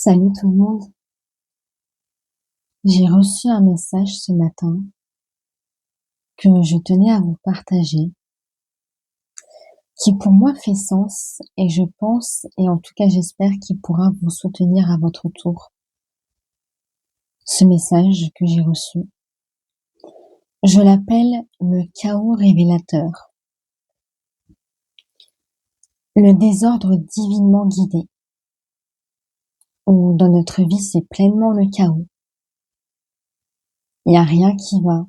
Salut tout le monde, j'ai reçu un message ce matin que je tenais à vous partager, qui pour moi fait sens et je pense, et en tout cas j'espère qu'il pourra vous soutenir à votre tour. Ce message que j'ai reçu, je l'appelle le chaos révélateur, le désordre divinement guidé, où dans notre vie c'est pleinement le chaos. Il n'y a rien qui va,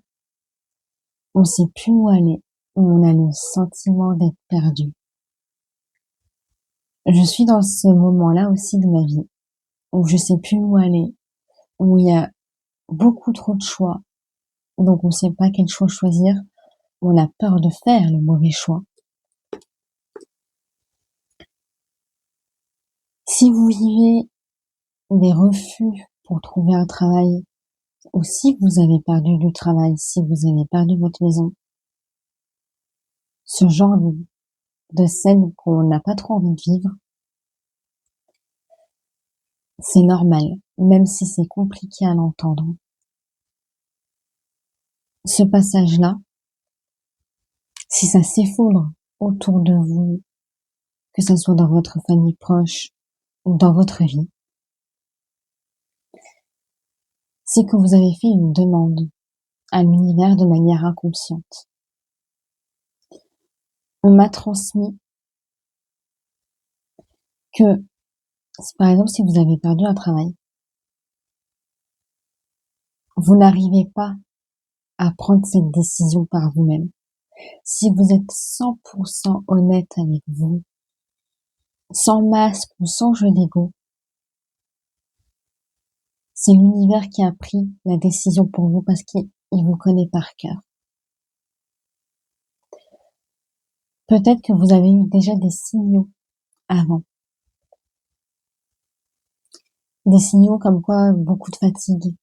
on ne sait plus où aller, on a le sentiment d'être perdu. Je suis dans ce moment-là aussi de ma vie, où je sais plus où aller, où il y a beaucoup trop de choix, donc on sait pas quel choix choisir, on a peur de faire le mauvais choix. Si vous vivez des refus pour trouver un travail, ou si vous avez perdu du travail, si vous avez perdu votre maison, ce genre de scène qu'on n'a pas trop envie de vivre, c'est normal, même si c'est compliqué à l'entendre. Ce passage-là, si ça s'effondre autour de vous, que ce soit dans votre famille proche ou dans votre vie, c'est que vous avez fait une demande à l'univers de manière inconsciente. On m'a transmis que, par exemple, si vous avez perdu un travail, vous n'arrivez pas à prendre cette décision par vous-même. Si vous êtes 100% honnête avec vous, sans masque ou sans jeu d'ego, c'est l'univers qui a pris la décision pour vous parce qu'il vous connaît par cœur. Peut-être que vous avez eu déjà des signaux avant. Des signaux comme quoi beaucoup de fatigue,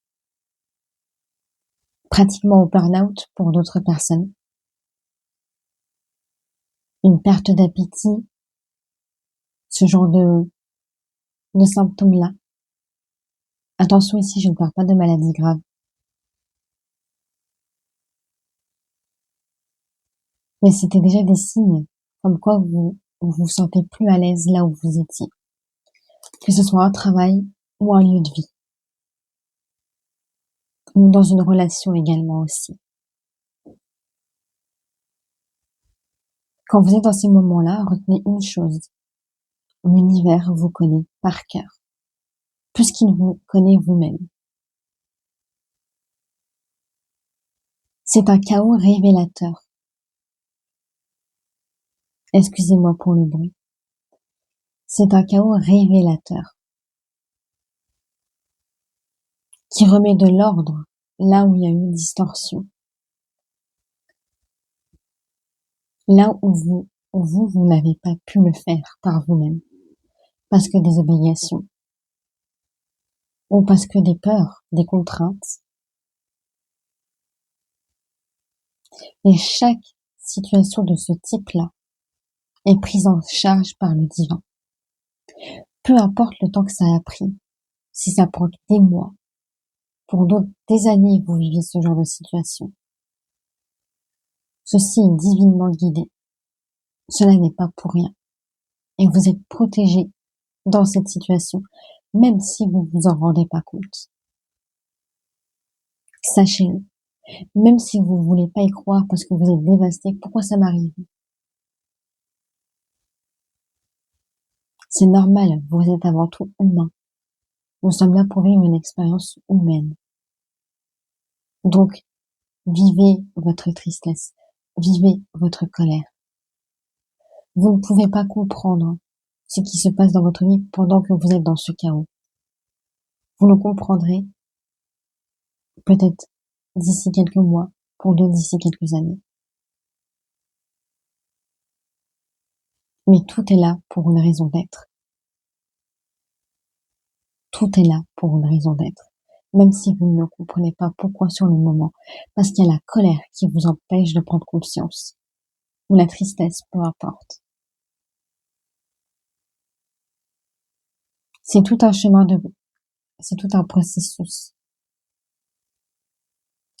pratiquement au burn-out pour d'autres personnes, une perte d'appétit, ce genre de symptômes-là. Attention ici, je ne parle pas de maladies graves. Mais c'était déjà des signes, comme quoi vous sentez plus à l'aise là où vous étiez. Que ce soit un travail ou un lieu de vie. Ou dans une relation également aussi. Quand vous êtes dans ces moments-là, retenez une chose. L'univers vous connaît par cœur. Plus qu'il vous connaît vous-même. C'est un chaos révélateur. Excusez-moi pour le bruit. C'est un chaos révélateur. Qui remet de l'ordre là où il y a eu distorsion. Là où vous n'avez pas pu le faire par vous-même. Parce que des obligations. Ou parce que des peurs, des contraintes. Et chaque situation de ce type-là est prise en charge par le divin. Peu importe le temps que ça a pris, si ça prend des mois, pour d'autres des années vous vivez ce genre de situation. Ceci est divinement guidé. Cela n'est pas pour rien. Et vous êtes protégé dans cette situation, même si vous vous en rendez pas compte. Sachez-le. Même si vous voulez pas y croire parce que vous êtes dévasté, pourquoi ça m'arrive? C'est normal, vous êtes avant tout humain. Nous sommes là pour vivre une expérience humaine. Donc, vivez votre tristesse, vivez votre colère. Vous ne pouvez pas comprendre ce qui se passe dans votre vie pendant que vous êtes dans ce chaos. Vous le comprendrez peut-être d'ici quelques mois, pour d'autres d'ici quelques années. Mais tout est là pour une raison d'être. Tout est là pour une raison d'être. Même si vous ne comprenez pas pourquoi sur le moment. Parce qu'il y a la colère qui vous empêche de prendre conscience. Ou la tristesse, peu importe. C'est tout un chemin c'est tout un processus.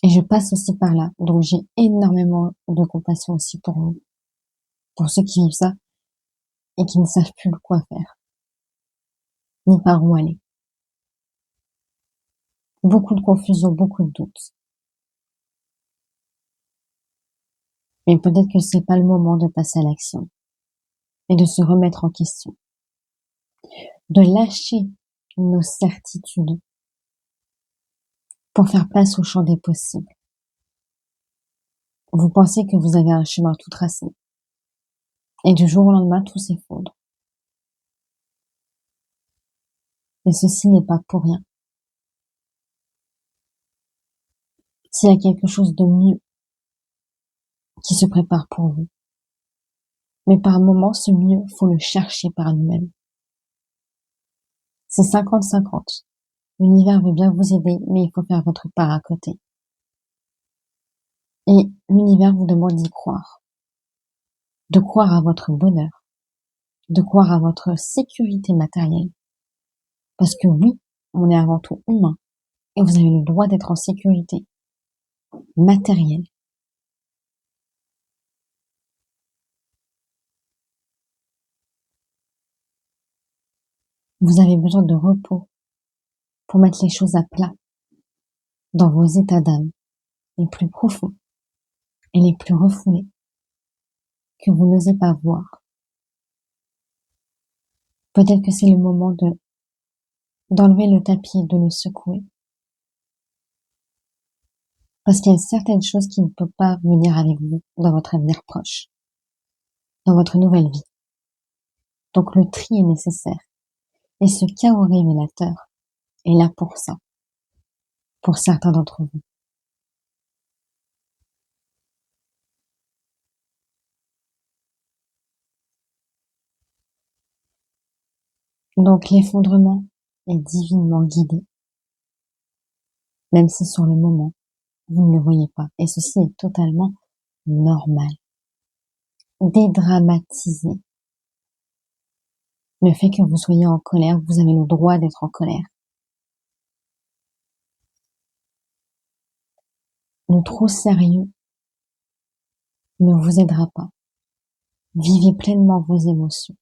Et je passe aussi par là. Donc j'ai énormément de compassion aussi pour vous, pour ceux qui vivent ça et qui ne savent plus quoi faire, ni par où aller. Beaucoup de confusion, beaucoup de doutes. Mais peut-être que c'est pas le moment de passer à l'action et de se remettre en question, de lâcher nos certitudes pour faire place au champ des possibles. Vous pensez que vous avez un chemin tout tracé et du jour au lendemain, tout s'effondre. Mais ceci n'est pas pour rien. S'il y a quelque chose de mieux qui se prépare pour vous, mais par moments, ce mieux, faut le chercher par nous-mêmes. C'est 50-50. L'univers veut bien vous aider, mais il faut faire votre part à côté. Et l'univers vous demande d'y croire. De croire à votre bonheur. De croire à votre sécurité matérielle. Parce que oui, on est avant tout humain. Et vous avez le droit d'être en sécurité matérielle. Vous avez besoin de repos pour mettre les choses à plat dans vos états d'âme les plus profonds et les plus refoulés que vous n'osez pas voir. Peut-être que c'est le moment d'enlever le tapis et de le secouer. Parce qu'il y a certaines choses qui ne peuvent pas venir avec vous dans votre avenir proche, dans votre nouvelle vie. Donc le tri est nécessaire. Et ce chaos révélateur est là pour ça, pour certains d'entre vous. Donc l'effondrement est divinement guidé, même si sur le moment, vous ne le voyez pas. Et ceci est totalement normal. Dédramatiser le fait que vous soyez en colère, vous avez le droit d'être en colère. Le trop sérieux ne vous aidera pas. Vivez pleinement vos émotions.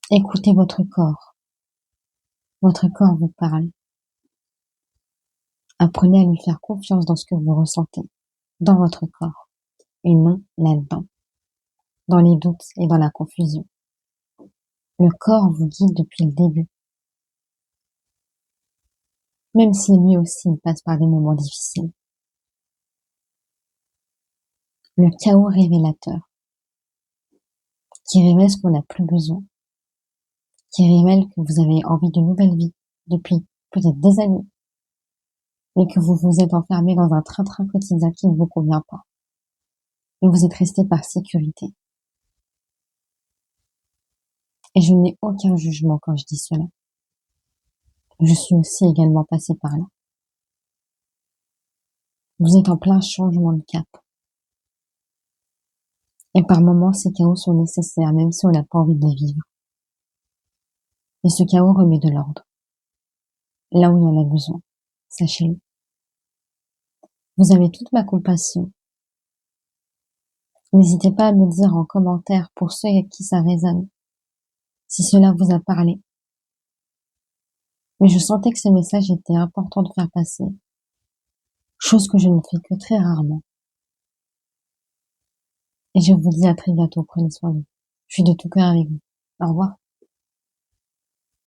Écoutez votre corps. Votre corps vous parle. Apprenez à lui faire confiance dans ce que vous ressentez, dans votre corps, et non là-dedans, dans les doutes et dans la confusion. Le corps vous guide depuis le début. Même si lui aussi passe par des moments difficiles. Le chaos révélateur, qui révèle ce qu'on n'a plus besoin, qui révèle que vous avez envie d'une nouvelle vie depuis peut-être des années, mais que vous vous êtes enfermé dans un train-train quotidien qui ne vous convient pas. Et vous êtes resté par sécurité. Et je n'ai aucun jugement quand je dis cela. Je suis aussi également passée par là. Vous êtes en plein changement de cap. Et par moments, ces chaos sont nécessaires, même si on n'a pas envie de les vivre. Et ce chaos remet de l'ordre. Là où il y en a besoin. Sachez-le. Vous avez toute ma compassion. N'hésitez pas à me dire en commentaire pour ceux avec qui ça résonne, si cela vous a parlé. Mais je sentais que ce message était important de faire passer. Chose que je ne fais que très rarement. Et je vous dis à très bientôt, prenez soin de vous. Je suis de tout cœur avec vous. Au revoir.